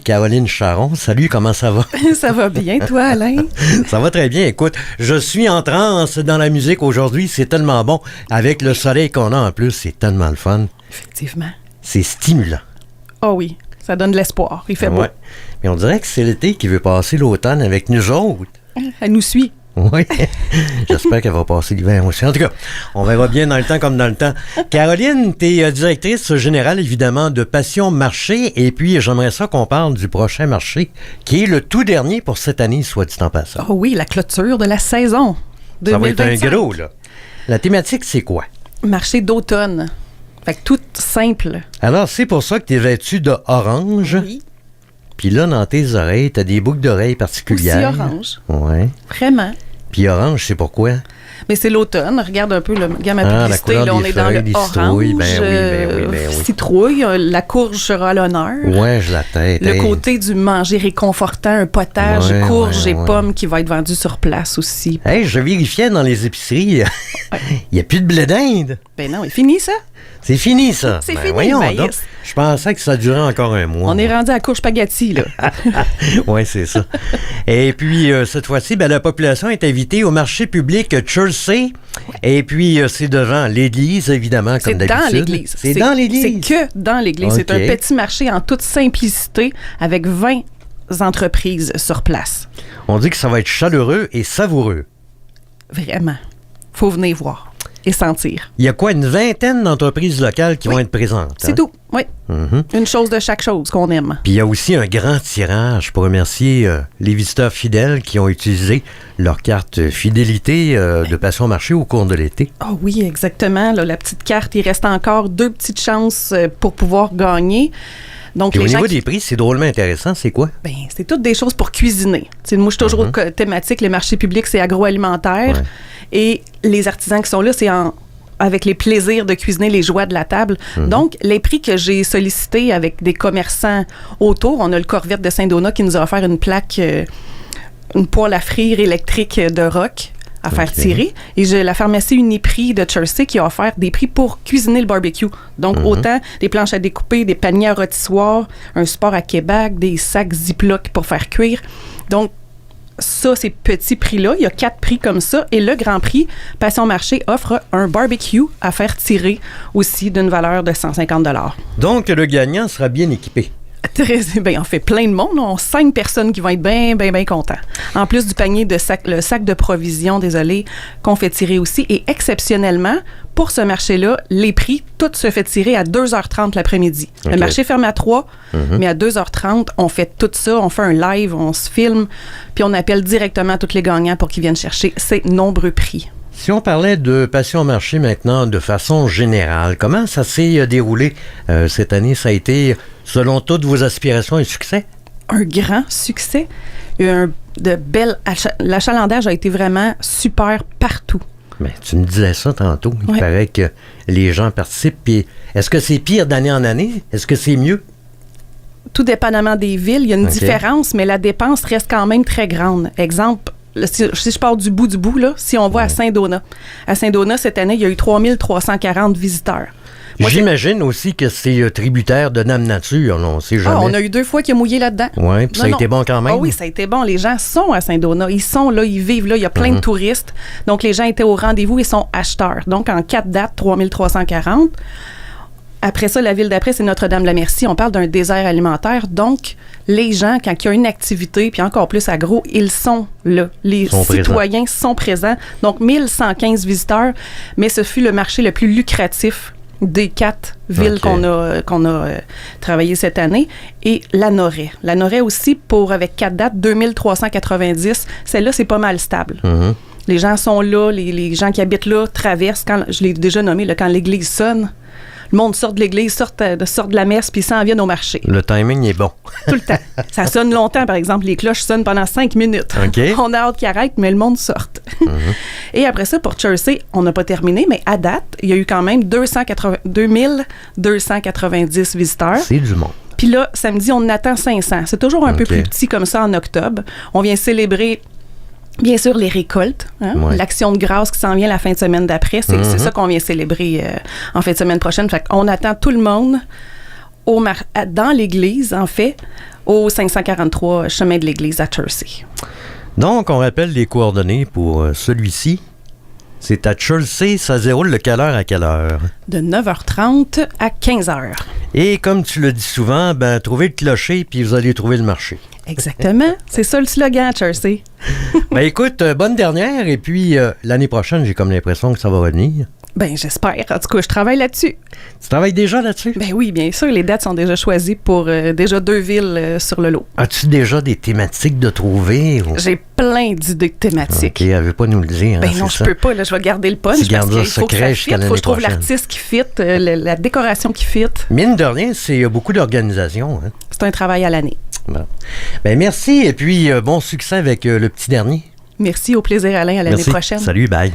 Caroline Charon, salut, comment ça va? Ça va bien, toi, Alain? Ça va très bien. Écoute, je suis en transe dans la musique aujourd'hui. C'est tellement bon. Avec le soleil qu'on a en plus, c'est tellement le fun. Effectivement. C'est stimulant. Oh oui, ça donne de l'espoir. Il fait beau. Mais on dirait que c'est l'été qui veut passer l'automne avec nous autres. Elle nous suit. Oui. J'espère qu'elle va passer l'hiver aussi. En tout cas, on verra bien dans le temps comme dans le temps. Caroline, tu es directrice générale, évidemment, de Passion Marché. Et puis, j'aimerais ça qu'on parle du prochain marché, qui est le tout dernier pour cette année, soit dit en passant. Oh oui, la clôture de la saison 2025. Ça va être un gros, là. La thématique, c'est quoi? Marché d'automne. Fait que tout simple. Alors, c'est pour ça que tu es vêtue de orange. Oui. Puis là, dans tes oreilles, tu as des boucles d'oreilles particulières. Aussi orange. Oui. Vraiment. Puis orange, c'est pourquoi? Mais c'est l'automne. Regarde un peu le gamme à publicité. La Là, on est dans le orange, oui. citrouille. La courge sera à l'honneur. Ouais, je la tête. Le côté du manger réconfortant, un potage, courge et ouais. pommes qui va être vendu sur place aussi. Hey, je vérifiais dans les épiceries. Il n'y a plus de blé d'Inde. Ben non, c'est fini ça? C'est fini, ça. C'est fini, voyons le donc. maïs. Je pensais que ça durait encore un mois. On est rendu à la courge spaghetti, là. Oui, c'est ça. Et puis, cette fois-ci, la population est invitée au marché public Chelsea. Et puis, c'est devant l'église, évidemment, comme d'habitude. C'est dans l'église. C'est dans l'église? C'est que dans l'église. Okay. C'est un petit marché en toute simplicité avec 20 entreprises sur place. On dit que ça va être chaleureux et savoureux. Vraiment. Faut venir voir et sentir. Il y a quoi, une vingtaine d'entreprises locales qui vont être présentes? C'est tout, oui. Une chose de chaque chose qu'on aime. Puis il y a aussi un grand tirage pour remercier les visiteurs fidèles qui ont utilisé leur carte fidélité de Passion Marché au cours de l'été. Ah oui, exactement. Là, la petite carte, il reste encore 2 petites chances pour pouvoir gagner. Donc, au niveau des prix, c'est drôlement intéressant. C'est quoi? Bien, c'est toutes des choses pour cuisiner. T'sais, moi, je suis toujours thématique. Les marchés publics, c'est agroalimentaire. Ouais. Et les artisans qui sont là, c'est avec les plaisirs de cuisiner, les joies de la table. Donc, les prix que j'ai sollicités avec des commerçants autour, on a le Corvette de Saint-Donat qui nous a offert une plaque, une poêle à frire électrique de rock à faire tirer. Et j'ai la pharmacie Uniprix de Chelsea qui a offert des prix pour cuisiner le barbecue. Donc, autant des planches à découper, des paniers à rôtissoir, un support à Québec, des sacs Ziploc pour faire cuire. Donc, ça, ces petits prix-là, il y a 4 prix comme ça. Et le Grand Prix, Passion Marché offre un barbecue à faire tirer aussi d'une valeur de 150 $. Donc, le gagnant sera bien équipé. Très bien, on fait plein de monde. On a 5 personnes qui vont être bien contents. En plus du panier de le sac de provisions, qu'on fait tirer aussi. Et exceptionnellement, pour ce marché-là, les prix, tout se fait tirer à 2h30 l'après-midi. Okay. Le marché ferme à 3, mais à 2h30, on fait tout ça. On fait un live, on se filme, puis on appelle directement tous les gagnants pour qu'ils viennent chercher ces nombreux prix. Si on parlait de Passion Marché maintenant de façon générale, comment ça s'est déroulé cette année? Ça a été, selon toutes vos aspirations, un succès? Un grand succès. L'achalandage a été vraiment super partout. Mais tu me disais ça tantôt. Il paraît que les gens participent. Puis est-ce que c'est pire d'année en année? Est-ce que c'est mieux? Tout dépendamment des villes, il y a une différence, mais la dépense reste quand même très grande. Exemple, si je pars du bout, là, si on va à Saint-Donat. À Saint-Donat, cette année, il y a eu 3340 visiteurs. J'imagine aussi que c'est tributaire de Dame Nature, on ne sait jamais. On a eu 2 fois qu'il a mouillé là-dedans. Oui, puis ça a été bon quand même. Oui, ça a été bon. Les gens sont à Saint-Donat. Ils sont là, ils vivent là. Il y a plein de touristes. Donc, les gens étaient au rendez-vous et sont acheteurs. Donc, en 4 dates, 3340. Après ça, la ville d'après, c'est Notre-Dame-la-Merci. On parle d'un désert alimentaire. Donc, les gens, quand il y a une activité, puis encore plus agro, ils sont là. Les citoyens sont présents. Donc, 1115 visiteurs. Mais ce fut le marché le plus lucratif des 4 villes qu'on a travaillé cette année. Et la Noret. La Noret aussi, avec 4 dates, 2390. Celle-là, c'est pas mal stable. Les gens sont là, les gens qui habitent là traversent. Je l'ai déjà nommé, quand l'église sonne, le monde sort de l'église, sort de la messe, puis s'en viennent au marché. Le timing est bon. Tout le temps. Ça sonne longtemps, par exemple. Les cloches sonnent pendant 5 minutes. Okay. On a hâte qu'ils arrêtent, mais le monde sorte. Et après ça, pour Chelsea, on n'a pas terminé, mais à date, il y a eu quand même 2290 visiteurs. C'est du monde. Puis là, samedi, on en attend 500. C'est toujours un peu plus petit comme ça en octobre. On vient célébrer bien sûr, les récoltes, l'action de grâce qui s'en vient la fin de semaine d'après, c'est ça qu'on vient célébrer en fin de semaine prochaine. Fait qu'on attend tout le monde dans l'église, en fait, au 543 chemin de l'église à Chelsea. Donc, on rappelle les coordonnées pour celui-ci. C'est à Chelsea, ça se déroule de quelle heure à quelle heure? De 9h30 à 15h. Et comme tu le dis souvent, trouvez le clocher puis vous allez trouver le marché. Exactement. C'est ça le slogan à Chelsea. Écoute, bonne dernière. Et puis, l'année prochaine, j'ai comme l'impression que ça va revenir. J'espère. En tout cas, je travaille là-dessus. Tu travailles déjà là-dessus? Oui, bien sûr. Les dates sont déjà choisies pour déjà 2 villes sur le lot. As-tu déjà des thématiques de trouver? Ou... J'ai plein d'idées thématiques. OK, elle veut pas nous le dire. Non, je peux pas. Là, je vais garder le punch. Tu gardes ça secret jusqu'à l'année prochaine. Il faut que je trouve l'artiste qui fit, la décoration qui fit. Mine de rien, c'est beaucoup d'organisation. Hein? C'est un travail à l'année. Bon. Merci et puis bon succès avec le petit dernier. Merci, au plaisir Alain, à l'année prochaine. Salut, bye.